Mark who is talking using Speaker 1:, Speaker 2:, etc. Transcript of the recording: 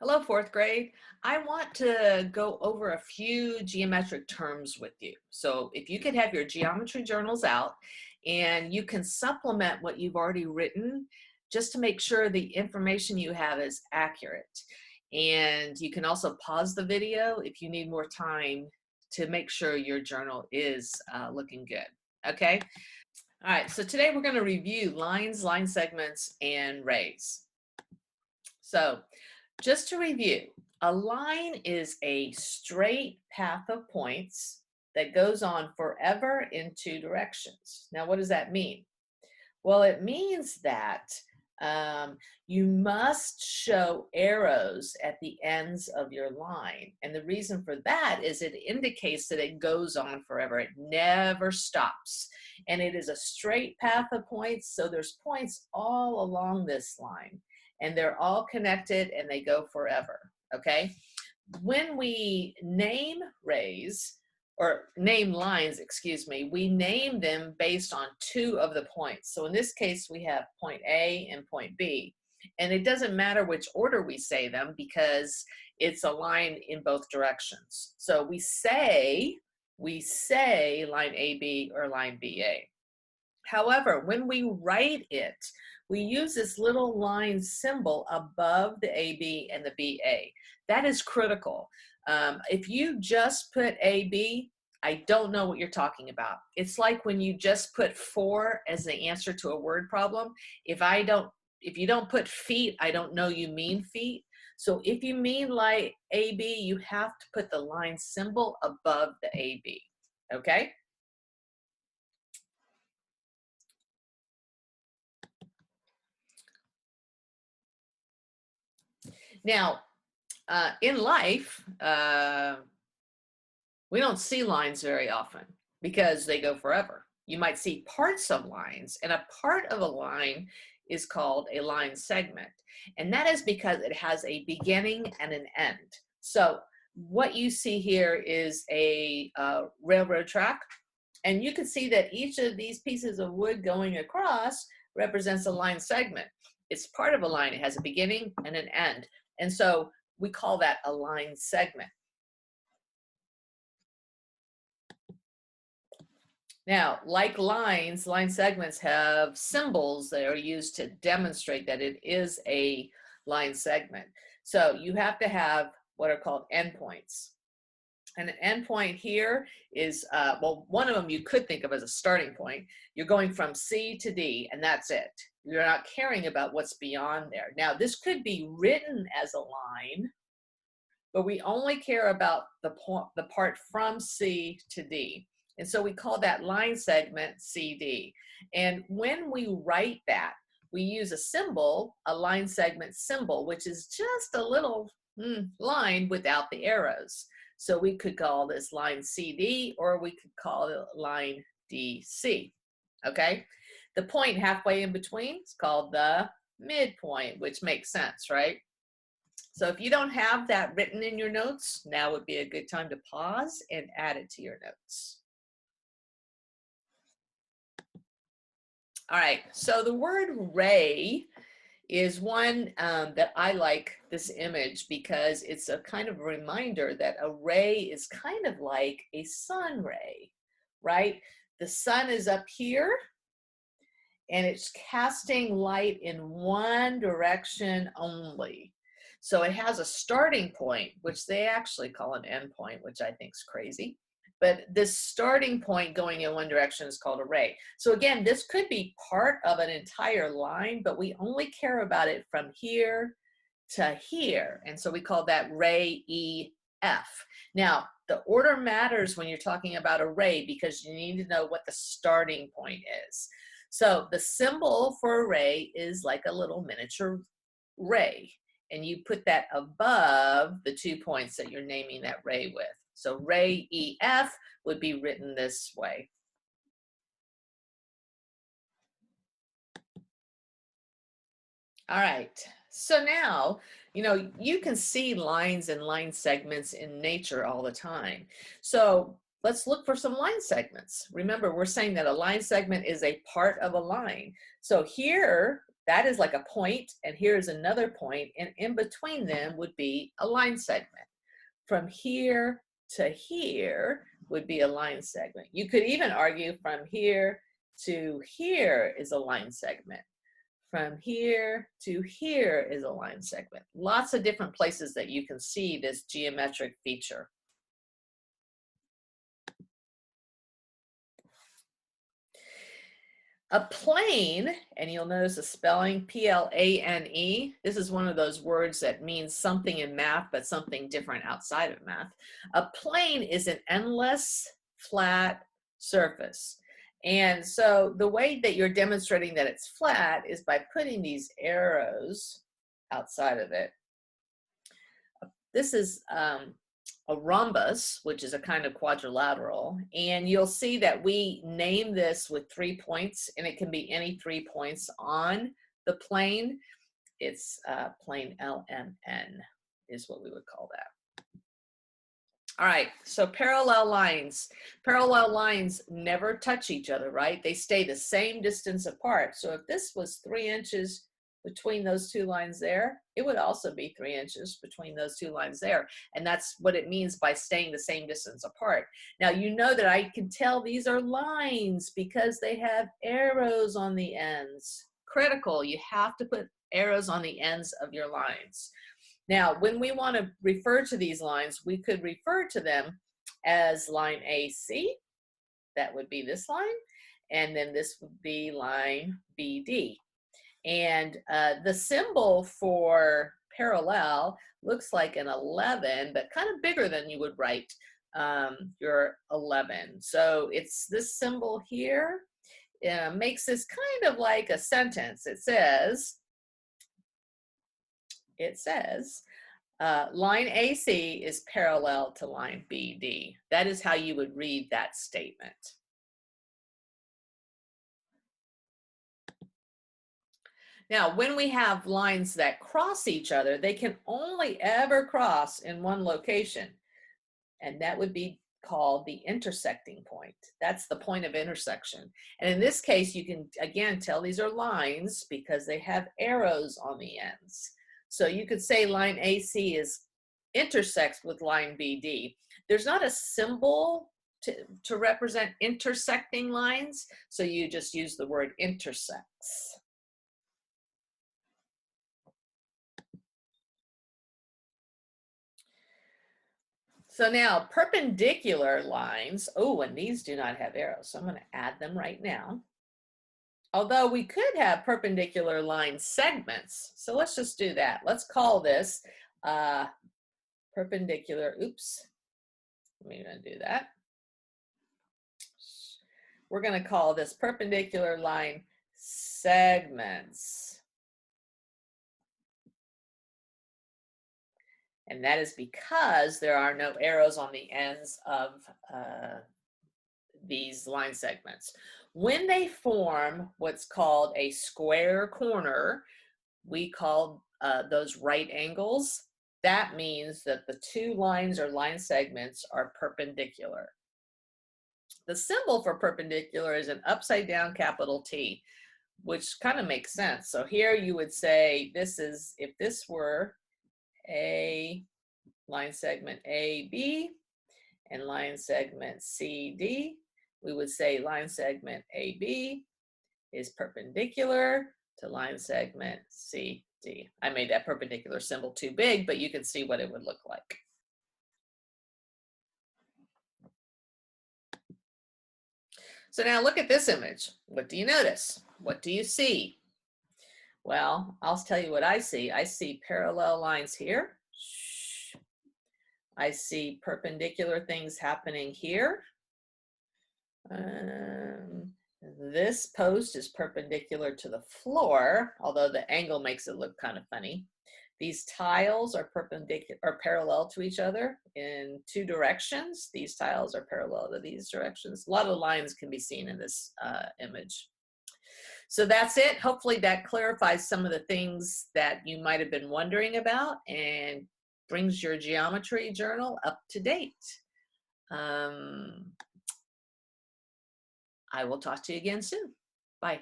Speaker 1: Hello, fourth grade. I want to go over a few geometric terms with you. So if you could have your geometry journals out and you can supplement what you've already written just to make sure the information you have is accurate. And you can also pause the video if you need more time to make sure your journal is looking good. Okay? All right, so today we're going to review lines, line segments, and rays. So just to review, a line is a straight path of points that goes on forever in two directions. Now, what does that mean? Well, it means that you must show arrows at the ends of your line. And the reason for that is it indicates that it goes on forever. It never stops. And it is a straight path of points, so there's points all along this line. And they're all connected and they go forever, okay? When we name rays, or name lines, excuse me, we name them based on two of the points. So in this case, we have point A and point B. And it doesn't matter which order we say them because it's a line in both directions. So we say line AB or line BA. However, when we write it, we use this little line symbol above the AB and the BA. That is critical. If you just put AB, I don't know what you're talking about. It's like when you just put 4 as the answer to a word problem. If you don't put feet, I don't know you mean feet. So if you mean like AB, you have to put the line symbol above the AB, okay? Now, in life, we don't see lines very often because they go forever. You might see parts of lines, and a part of a line is called a line segment. And that is because it has a beginning and an end. So what you see here is a railroad track. And you can see that each of these pieces of wood going across represents a line segment. It's part of a line. It has a beginning and an end. And so we call that a line segment. Now, like lines, line segments have symbols that are used to demonstrate that it is a line segment. So you have to have what are called endpoints. And an endpoint here is, well, one of them you could think of as a starting point. You're going from C to D, and that's it. You're not caring about what's beyond there. Now, this could be written as a line, but we only care about the part from C to D. And so we call that line segment CD. And when we write that, we use a symbol, a line segment symbol, which is just a little line without the arrows. So we could call this line CD, or we could call it line DC, okay? The point halfway in between is called the midpoint, which makes sense, right? So if you don't have that written in your notes, now would be a good time to pause and add it to your notes. All right, so the word ray is one that I like this image because it's a kind of a reminder that a ray is kind of like a sun ray, right? The sun is up here and it's casting light in one direction only. So it has a starting point, which they actually call an end point, which I think is crazy. But this starting point going in one direction is called a ray. So again, this could be part of an entire line, but we only care about it from here to here. And so we call that ray EF. Now, the order matters when you're talking about a ray because you need to know what the starting point is. So the symbol for a ray is like a little miniature ray. And you put that above the 2 points that you're naming that ray with. So ray EF would be written this way. All right, so now, you can see lines and line segments in nature all the time. So let's look for some line segments. Remember, we're saying that a line segment is a part of a line. So here that is like a point, and here's another point, and in between them would be a line segment. From here to here would be a line segment. You could even argue from here to here is a line segment. From here to here is a line segment. Lots of different places that you can see this geometric feature. A plane, and you'll notice the spelling, P-L-A-N-E. This is one of those words that means something in math, but something different outside of math. A plane is an endless flat surface. And so the way that you're demonstrating that it's flat is by putting these arrows outside of it. This is a rhombus, which is a kind of quadrilateral, and you'll see that we name this with 3 points, and it can be any 3 points on the plane. It's plane LMN is what we would call that. All right, so parallel lines. Parallel lines never touch each other, right? They stay the same distance apart. So if this was 3 inches between those 2 lines there, it would also be 3 inches between those 2 lines there. And that's what it means by staying the same distance apart. Now, you know that I can tell these are lines because they have arrows on the ends. Critical, you have to put arrows on the ends of your lines. Now, when we want to refer to these lines, we could refer to them as line AC. That would be this line. And then this would be line BD. And the symbol for parallel looks like an 11, but kind of bigger than you would write your 11. So it's this symbol here. Makes this kind of like a sentence. It says, line AC is parallel to line BD. That is how you would read that statement. Now, when we have lines that cross each other, they can only ever cross in one location, and that would be called the intersecting point. That's the point of intersection. And in this case, you can, again, tell these are lines because they have arrows on the ends. So you could say line AC intersects with line BD. There's not a symbol to represent intersecting lines, so you just use the word intersects. So now perpendicular lines, oh, and these do not have arrows, so I'm going to add them right now. Although we could have perpendicular line segments. So let's just do that. Let's call this perpendicular, oops, we're going to do that. We're going to call this perpendicular line segments. And that is because there are no arrows on the ends of these line segments. When they form what's called a square corner, we call those right angles. That means that the 2 lines or line segments are perpendicular. The symbol for perpendicular is an upside down capital T, which kind of makes sense. So here you would say this is, if this were a line segment AB and line segment CD, we would say line segment AB is perpendicular to line segment CD. I made that perpendicular symbol too big, but you can see what it would look like. So now look at this image. What do you notice? What do you see? Well, I'll tell you what I see. I see parallel lines here. I see perpendicular things happening here. This post is perpendicular to the floor, although the angle makes it look kind of funny. These tiles are perpendicular or parallel to each other in 2 directions. These tiles are parallel to these directions. A lot of lines can be seen in this image. So that's it. Hopefully that clarifies some of the things that you might have been wondering about and brings your geometry journal up to date. I will talk to you again soon. Bye.